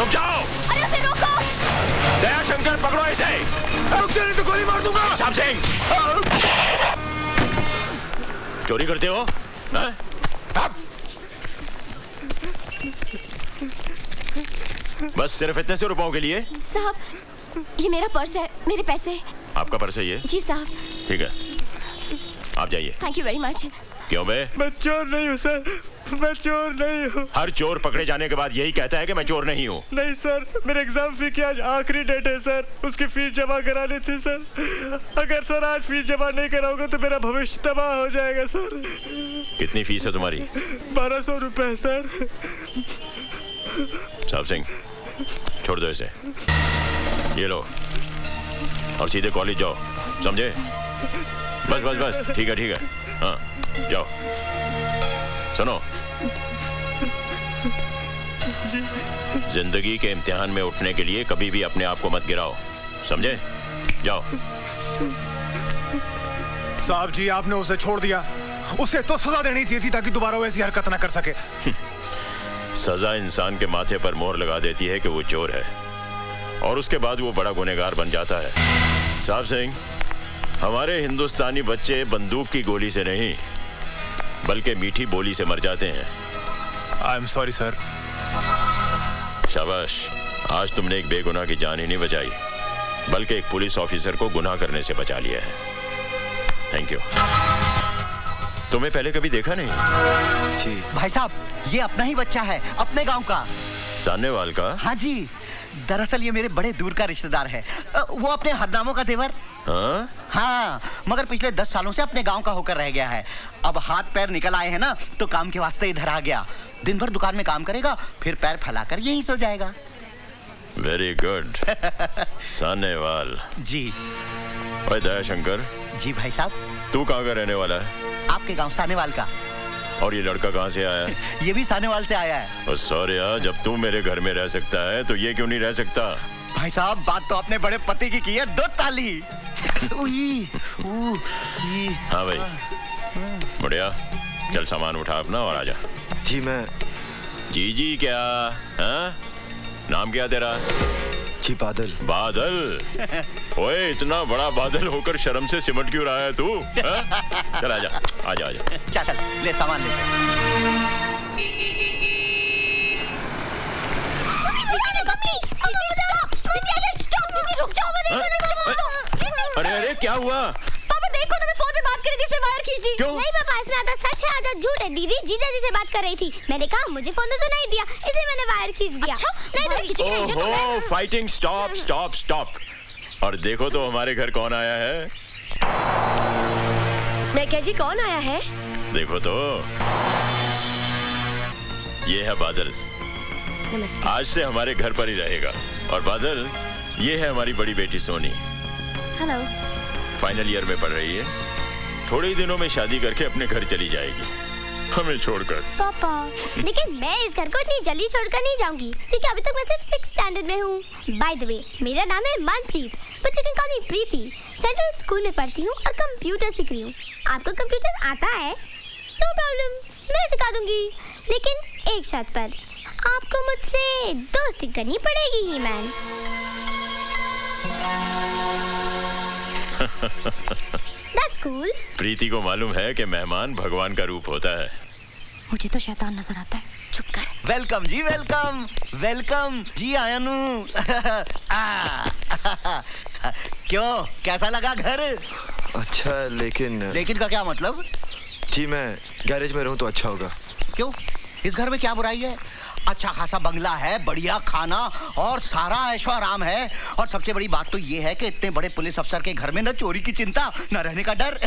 रुक जाओ। अरे उसे रोको। दयाशंकर पकड़ो इसे। रुक जा नहीं तो गोली मार दूंगा। साहब सिंह, चोरी करते हो? बस सिर्फ इतने से रुपयों के लिए? साहब, ये मेरा पर्स है, मेरे पैसे। आपका पर्स है ये? जी साहब। ठीक है, आप जाइए। Thank you very much. क्यों बे? मैं चोर नहीं हूँ सर, मैं चोर नहीं हूँ। हर चोर पकड़े जाने के बाद यही कहता है कि मैं चोर नहीं हूँ। नहीं सर, मेरे एग्जाम फी की आज आखिरी डेट है सर, उसकी फीस जमा करानी थी सर। अगर सर आज फीस जमा नहीं कराओगे तो मेरा भविष्य तबाह हो जाएगा सर। कितनी फीस है तुम्हारी? 1200 रुपए सर। साहब सिंह, छोड़ दो इसे। ये लो और सीधे कॉलेज जाओ, समझे? बस बस बस, ठीक है ठीक है, हाँ जाओ। सुनो, जिंदगी के इम्तिहान में उठने के लिए कभी भी अपने आप को मत गिराओ, समझे? जाओ। साहब जी, आपने उसे छोड़ दिया, उसे तो सजा देनी चाहिए थी ताकि दोबारा वैसी हरकत ना कर सके। सजा इंसान के माथे पर मोहर लगा देती है कि वो चोर है, और उसके बाद वो बड़ा गुनहगार बन जाता है। साहब सिंह, हमारे हिंदुस्तानी बच्चे बंदूक की गोली से नहीं बल्कि मीठी बोली से मर जाते हैं। I am sorry sir. शाबाश, आज तुमने एक बेगुनाह की जान ही नहीं बचाई बल्कि एक पुलिस ऑफिसर को गुनाह करने से बचा लिया है। Thank you. तुम्हें पहले कभी देखा नहीं? जी भाई साहब, ये अपना ही बच्चा है, अपने गांव का। सानेवाल का? हाँ जी, दरअसल ये मेरे बड़े दूर का रिश्तेदार है। वो अपने हरनामों का देवर। हाँ? हाँ, मगर पिछले 10 सालों से अपने गांव का होकर रह गया है। अब हाथ पैर निकल आए हैं ना, तो काम के वास्ते इधर आ गया। दिन भर दुकान में काम करेगा, फिर पैर फैलाकर यहीं सो जाएगा। Very good. सानेवाल जी। ओए दयाशंकर। जी भाई साहब। तू कहाँ का रहने वाला है? आपके गांव सानेवाल का। और ये लड़का कहाँ से आया है? ये भी सानेवाल से आया है। सॉरी यार, जब तू मेरे घर में रह सकता है तो ये क्यों नहीं रह सकता? भाई साहब, बात तो अपने बड़े पति की है, 2 ताली। हाँ भाई, मुड़िया चल सामान उठा अपना और आजा। जी मैं। जी क्या? हाँ? नाम क्या तेरा? जी बादल। बादल? ओए, इतना बड़ा बादल होकर शर्म से सिमट क्यों रहा है तू? चल आजा आजा आजा। चल ले सामान ले। अरे अरे क्या हुआ? पापा देखो ना, मैं फोन पे बात कर रही थी, इसने वायर खींच दी। क्यों? नहीं पापा, इसमें आधा सच है आधा झूठ है। दीदी जीजा जी से बात कर रही थी, मैंने कहा मुझे फोन तो नहीं दिया, इसलिए मैंने वायर खींच दिया। अच्छा? नहीं तो खींच के ओहो, फाइटिंग स्टॉप स्टॉप स्टॉप। और देखो तो हमारे घर कौन आया है। मैं कह जी कौन आया है? देखो तो, ये है बादल। नमस्ते। आज से हमारे घर पर ही रहेगा। और बादल, ये है हमारी बड़ी बेटी सोनी। हेलो। फाइनल ईयर में पढ़ रही है। थोड़े ही दिनों में शादी करके अपने घर चली जाएगी, हमें छोड़कर। पापा। लेकिन मैं इस घर को इतनी जल्दी छोड़कर नहीं जाऊंगी, क्योंकि अभी तक मैं सिर्फ 6th स्टैंडर्ड में हूँ। बाय द वे, मेरा नाम है Manpreet, but you can call me Preeti. Central school में पढ़ती हूँ और कंप्यूटर सीख रही हूँ। आपको कंप्यूटर आता है? नो प्रॉब्लम, मैं सिखा दूंगी, लेकिन एक शर्त पर। आपको मुझसे दोस्ती करनी पड़ेगी ही मैन। That's cool. प्रीति को मालूम है कि मेहमान भगवान का रूप होता है। मुझे तो शैतान नजर आता है। चुप कर। वेलकम जी, वेलकम वेलकम जी आयानू। क्यों, कैसा लगा घर? अच्छा, लेकिन का क्या मतलब? जी मैं गैरेज में रहूं तो अच्छा होगा। क्यों, इस घर में क्या बुराई है? अच्छा खासा बंगला है, बढ़िया खाना और सारा ऐशो आराम है। और सबसे बड़ी बात तो ये है कि इतने बड़े पुलिस अफसर के घर में न चोरी की चिंता, न रहने का डर।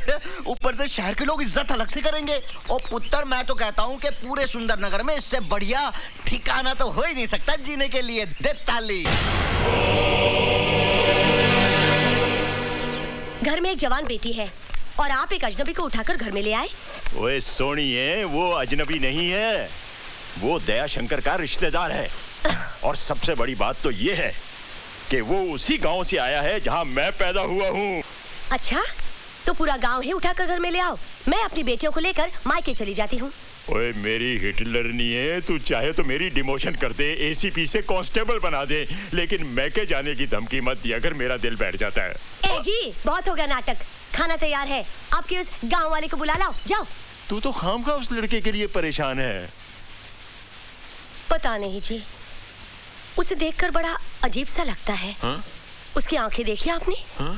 ऊपर से शहर के लोग इज्जत अलग से करेंगे। ओ पुत्र, मैं तो कहता हूँ कि पूरे सुंदर नगर में इससे बढ़िया ठिकाना तो हो ही नहीं सकता जीने के लिए। दे ताली। घर में एक जवान बेटी है और आप एक अजनबी को उठाकर घर में ले आए। ओए सोनिए, वो अजनबी नहीं है, वो दयाशंकर का रिश्तेदार है। और सबसे बड़ी बात तो ये है कि वो उसी गांव से आया है जहां मैं पैदा हुआ हूँ। अच्छा, तो पूरा गांव ही उठाकर घर में ले आओ। मैं अपनी बेटियों को लेकर मायके चली जाती हूँ। ओए मेरी हिटलर नहीं है, तू चाहे तो मेरी डिमोशन कर दे, एसीपी से कांस्टेबल बना दे, लेकिन मैके जाने की धमकी मत दिया अगर मेरा दिल बैठ जाता है। ए जी, बहुत हो गया नाटक। खाना तैयार है, आपके उस गांव वाले को बुला लाओ, जाओ। तू तो खामखा उस लड़के के लिए परेशान है। पता नहीं जी, उसे देखकर बड़ा अजीब सा लगता है। हा? उसकी आंखें देखी आपने? हा?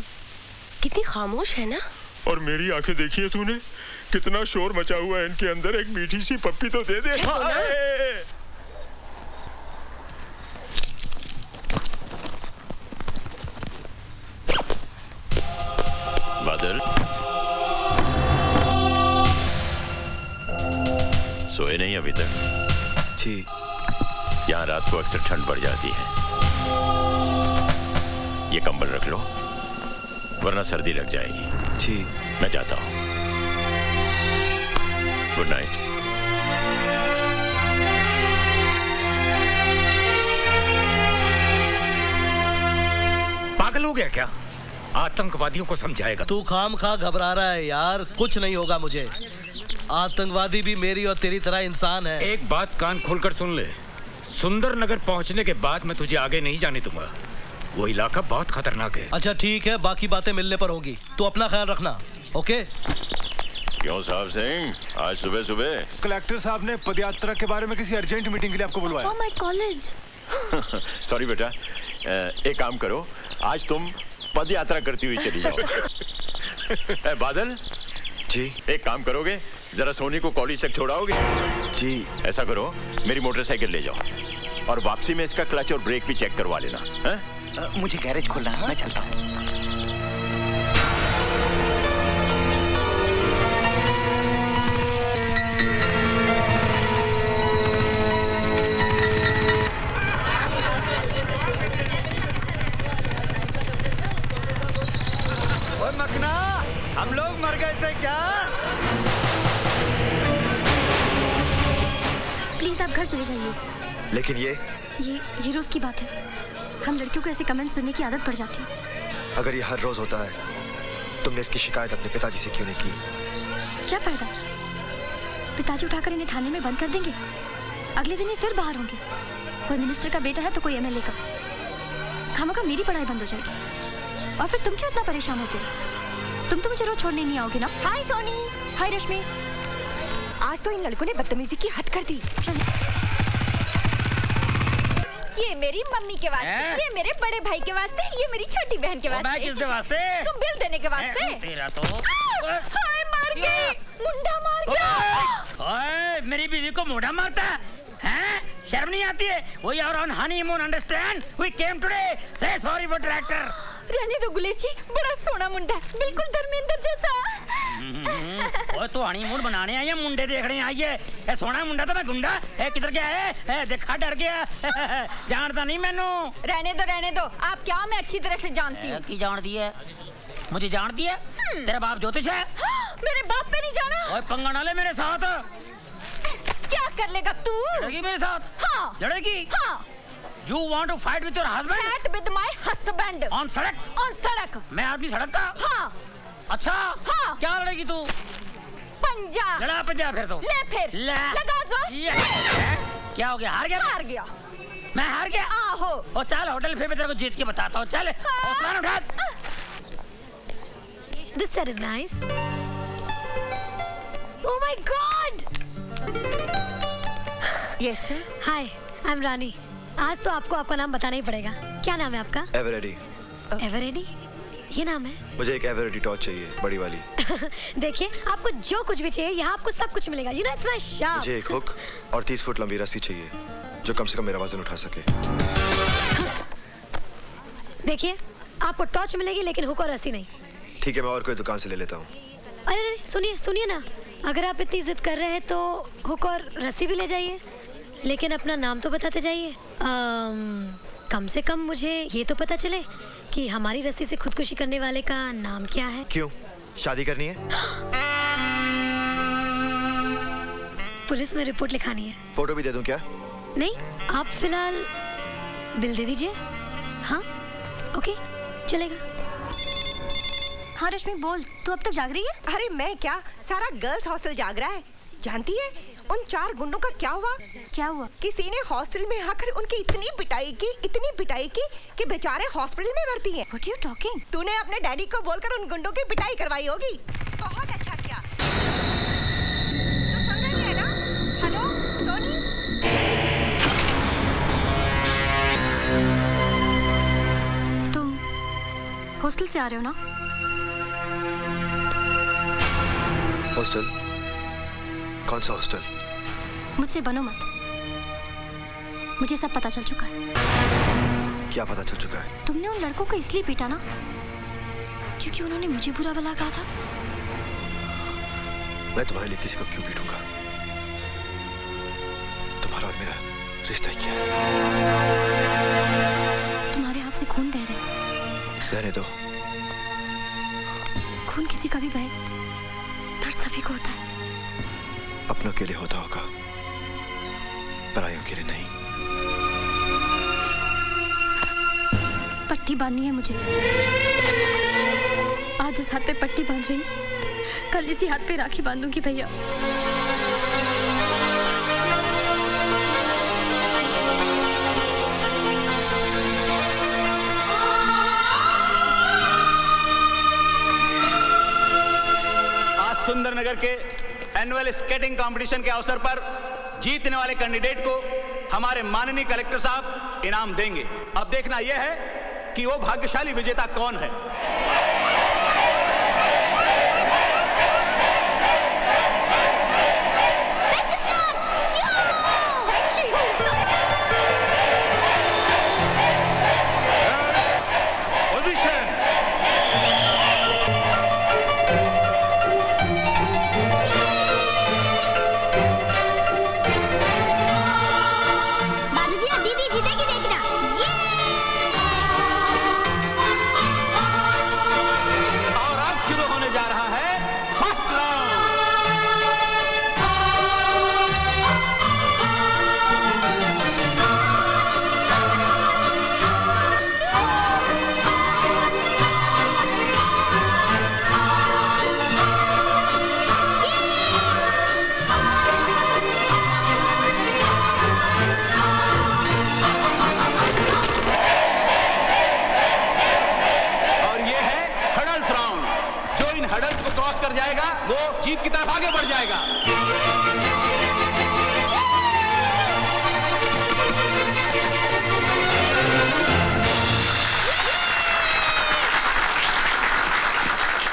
कितनी खामोश है ना। और मेरी आंखें देखी है तूने? कितना शोर मचा हुआ है इनके अंदर, एक मीठी सी पप्पी तो दे दे। बादल, सोए नहीं अभी तक? जी। यहाँ रात को अक्सर ठंड बढ़ जाती है, ये कंबल रख लो वरना सर्दी लग जाएगी। जी। मैं जाता हूँ। Good night. पागल हो गया क्या? आतंकवादियों को समझाएगा? तू खामखा घबरा रहा है यार, कुछ नहीं होगा मुझे। आतंकवादी भी मेरी और तेरी तरह इंसान है। एक बात कान खोलकर सुन ले, सुंदरनगर पहुंचने के बाद मैं तुझे आगे नहीं जाने दूंगा। वो इलाका बहुत खतरनाक है। अच्छा ठीक है, बाकी बातें मिलने पर होंगी। तू अपना ख्याल रखना, ओके? क्यों साहब सिंह, आज सुबह सुबह? कलेक्टर साहब ने पदयात्रा के बारे में किसी अर्जेंट मीटिंग के लिए आपको बुलवाया। My college. सॉरी बेटा, एक काम करो, आज तुम पद यात्रा करती हुई चली जाओ। बादल जी। एक काम करोगे, जरा सोनी को कॉलेज तक छोड़ाओगे? जी। ऐसा करो, मेरी मोटरसाइकिल ले जाओ और वापसी में इसका क्लच और ब्रेक भी चेक करवा लेना। मुझे गैरेज खोलना है, मैं चलता हूँ। मकना, हम लोग मर गए थे क्या? प्लीज आप घर चले जाइए। लेकिन ये रोज की बात है। हम लड़कियों को ऐसे कमेंट सुनने की आदत पड़ जाती है। अगर ये हर रोज होता है, तुमने इसकी शिकायत अपने पिताजी से क्यों नहीं की? क्या फायदा? पिताजी उठाकर इन्हें थाने में बंद कर देंगे, अगले दिन ये फिर बाहर होंगे। कोई मिनिस्टर का बेटा है तो कोई एमएलए का। खामखा मेरी पढ़ाई बंद हो जाएगी। और फिर तुम क्यों इतना परेशान होते हो? तुम तो मुझे रोज छोड़ने नहीं आओगे ना? हाय सोनी। हाय रश्मि। आज तो इन लड़कों ने बदतमीजी की हद कर दी। चलो। ये मेरी मम्मी के वास्ते, ये मेरे बड़े भाई के वास्ते, ये मेरी छोटी बहन के वास्ते। मैं किसके वास्ते? तुम बिल देने के वास्ते। तेरा तो हाय मार गई, मुंडा मार गया। ओए, मेरी बीवी को मुंडा मारता है? शर्म नहीं आती है? We are on honeymoon, understand? We came today. Say sorry for tractor. रहने दो गुलेची, बड़ा सोना मुंडा है, बिल्कुल धर्मेंद्र जैसा। ओए तो हनीमून बनाने आई है, मुंडे देखने आई है? ए सोना मुंडा तो मैं गुंडा है, किधर गया है? देखा डर गया। जानता नहीं मैनू। रहने दो, आप क्या? मैं अच्छी तरह से जानती हूँ। की जानती है? मुझे जानती है? तेरा बाप ज्योतिष है? मेरे बाप पे नहीं जाना। ओए पंगा ना ले मेरे साथ। क्या कर लेगा तू? लड़ेगी मेरे साथ? हाँ। लड़ेगी? हाँ। You want to fight with your husband? Fight with my husband. On सड़क? On सड़क। मैं आदमी सड़क का? हाँ। अच्छा। हाँ। क्या लड़ेगी तू? पंजा। लड़ा पंजा फिर तो। ले फिर। लगा जोर। क्या हो गया? हार गया? हार गया। मैं हार गया? आहो। ओ चल होटल फिर मैं तेरे को जीत के बताता हूँ। चल हौसला उठा। This set is nice. Oh my God! Yes sir. Hi, I'm Rani. आज तो आपको आपका नाम बताना ही पड़ेगा। क्या नाम है आपका? एवरेडी। एवरेडी? ये नाम है? मुझे एक एवरेडी टॉर्च चाहिए, बड़ी वाली। देखिए, आपको जो कुछ भी चाहिए यहाँ आपको सब कुछ मिलेगा। You know it's my shop. मुझे एक हुक और 30 फुट लंबी रस्सी चाहिए जो कम से कम मेरा वजन उठा सके। देखिए, आपको टॉर्च मिलेगी लेकिन हुक और रस्सी नहीं। ठीक है, मैं और कोई दुकान से ले लेता हूँ। अरे सुनिए ना, अगर आप इतनी जिद कर रहे हैं तो हुक और रस्सी भी ले जाइए, लेकिन अपना नाम तो बताते जाइए। कम से कम मुझे ये तो पता चले कि हमारी रस्सी से खुदकुशी करने वाले का नाम क्या है। क्यों? शादी करनी है? पुलिस में रिपोर्ट लिखानी है। फोटो भी दे दूं क्या? नहीं, आप फिलहाल बिल दे दीजिए। हाँ, ओके, चलेगा। हाँ रश्मि बोल, तू अब तक जाग रही है? अरे मैं क्या, सारा गर्ल्स हॉस्टल जाग रहा है। जानती है उन 4 गुंडों का क्या हुआ? क्या हुआ? किसी ने हॉस्टल में आकर उनकी इतनी पिटाई की कि बेचारे हॉस्पिटल में भर्ती हैं। What are you talking? तूने अपने डैडी को बोलकर उन गुंडों की पिटाई करवाई होगी। बहुत अच्छा किया। तो सुन रही है ना? हेलो सोनी? तुम हॉस्टल से आ रहे हो ना? हॉस्टल? कौन सा हॉस्टल? मुझसे बनो मत, मुझे सब पता चल चुका है। क्या पता चल चुका है? तुमने उन लड़कों को इसलिए पीटा ना क्योंकि उन्होंने मुझे बुरा भला कहा था। मैं तुम्हारे लिए किसी को क्यों पीटूंगा? तुम्हारा और मेरा रिश्ता क्या है? तुम्हारे हाथ से खून बह रहा है। रहने दो। खून किसी का भी बहे, दर्द सभी को होता है। अपनों के लिए होता होगा, परायों के लिए नहीं। पट्टी बांधनी है मुझे। आज इस हाथ पे पट्टी बांध रही, कल इसी हाथ पे राखी बांधूंगी भैया। आज सुंदरनगर के एनुअल स्केटिंग कंपटीशन के अवसर पर जीतने वाले कैंडिडेट को हमारे माननीय कलेक्टर साहब इनाम देंगे। अब देखना यह है कि वो भाग्यशाली विजेता कौन है। जीत की तरफ आगे बढ़ जाएगा।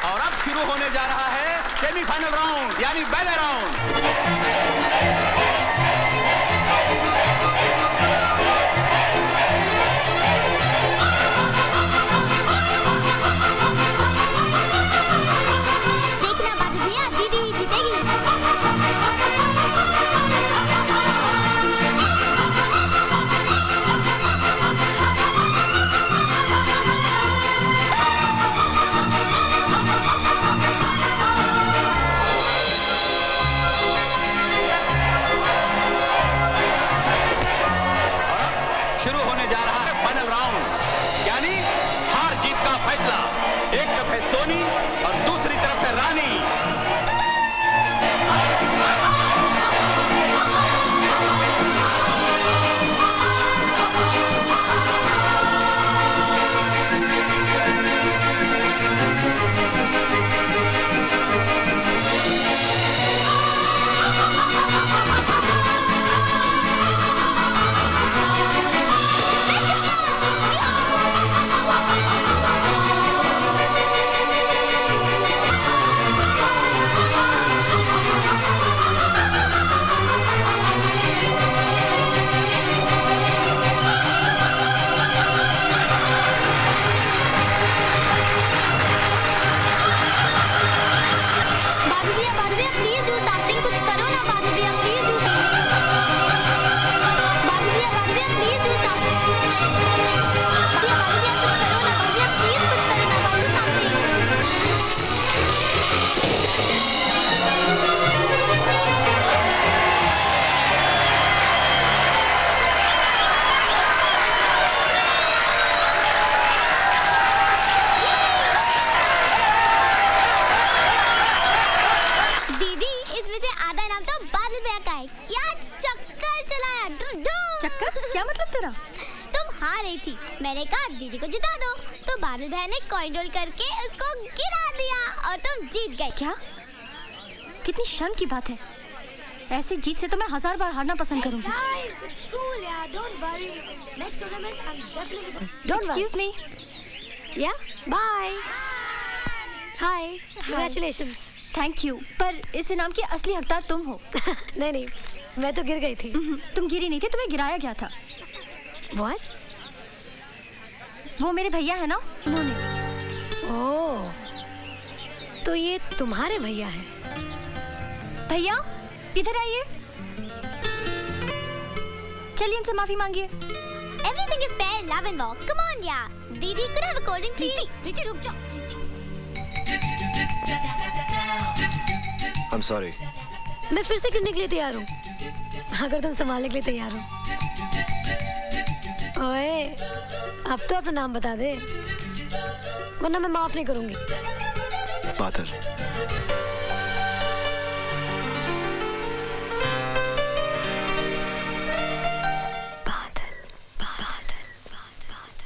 और अब शुरू होने जा रहा है सेमीफाइनल राउंड यानी बैले राउंड। एक तरफ है सोनी और दूसरी तरफ है रानी। हार रही थी। मैंने कहा दीदी को जिता दो, तो बादल भाई ने कॉइन रोल करके उसको गिरा दिया और तुम जीत गए। क्या? कितनी शर्म की बात है। ऐसी जीत से तो मैं 1000 बार हारना पसंद करूंगी। Excuse me. Yeah, bye. Hi. Congratulations. Thank you, पर इस इनाम की असली हकदार तुम हो। नहीं, मैं तो गिर गई थी। तुम गिरी नहीं थी, तुम्हें गिराया गया था। What? वो मेरे भैया है ना, उन्होंने। ओह, तो ये तुम्हारे भैया हैं। भैया इधर आइए, चलिए इनसे माफी मांगिए। Everything is fair, love and war. Come on, यार। दीदी could I have a cold drink, please? प्रीति रुक जाओ। I'm sorry. मैं फिर से गिरने के लिए तैयार हूँ, अगर तुम संभालने के लिए तैयार हो। ओए, अब तो अपना नाम बता दे, वरना मैं माफ नहीं करूंगी। बादल।